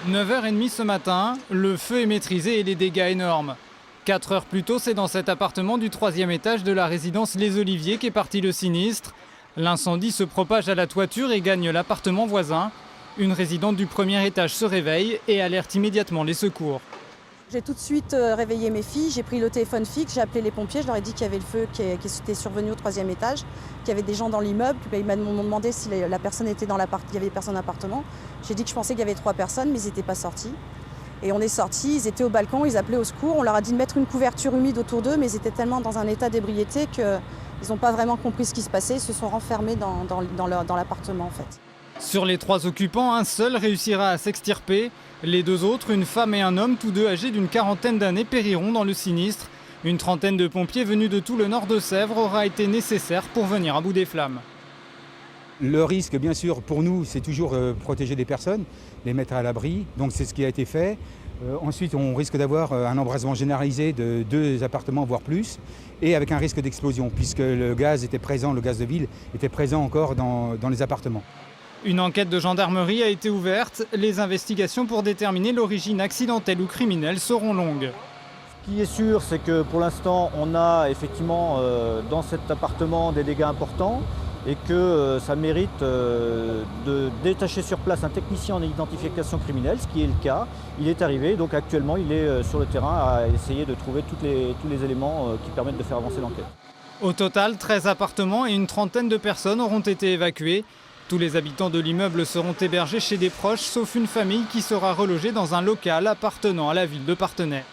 9h30 ce matin, le feu est maîtrisé et les dégâts énormes. 4 heures plus tôt, c'est dans cet appartement du 3e étage de la résidence Les Oliviers qu'est parti le sinistre. L'incendie se propage à la toiture et gagne l'appartement voisin. Une résidente du 1er étage se réveille et alerte immédiatement les secours. J'ai tout de suite réveillé mes filles, j'ai pris le téléphone fixe, j'ai appelé les pompiers, je leur ai dit qu'il y avait le feu qui était survenu au 3e étage, qu'il y avait des gens dans l'immeuble. Ils m'ont demandé si la personne était dans l'appart, il y avait des personnes dans l'appartement. J'ai dit que je pensais qu'il y avait 3 personnes, mais ils n'étaient pas sortis. Et on est sortis, ils étaient au balcon, ils appelaient au secours. On leur a dit de mettre une couverture humide autour d'eux, mais ils étaient tellement dans un état d'ébriété qu'ils n'ont pas vraiment compris ce qui se passait. Ils se sont renfermés dans l'appartement en fait. Sur les 3 occupants, un seul réussira à s'extirper. Les 2 autres, une femme et un homme, tous deux âgés d'une quarantaine d'années, périront dans le sinistre. Une trentaine de pompiers venus de tout le nord de Sèvres aura été nécessaire pour venir à bout des flammes. Le risque, bien sûr, pour nous, c'est toujours protéger des personnes, les mettre à l'abri. Donc c'est ce qui a été fait. Ensuite, on risque d'avoir un embrasement généralisé de 2 appartements, voire plus, et avec un risque d'explosion, puisque le gaz était présent, le gaz de ville était présent encore dans les appartements. Une enquête de gendarmerie a été ouverte. Les investigations pour déterminer l'origine accidentelle ou criminelle seront longues. Ce qui est sûr, c'est que pour l'instant, on a effectivement dans cet appartement des dégâts importants et que ça mérite de détacher sur place un technicien en identification criminelle, ce qui est le cas. Il est arrivé, donc actuellement il est sur le terrain à essayer de trouver tous les éléments qui permettent de faire avancer l'enquête. Au total, 13 appartements et une trentaine de personnes auront été évacuées. Tous les habitants de l'immeuble seront hébergés chez des proches, sauf une famille qui sera relogée dans un local appartenant à la ville de Parthenay.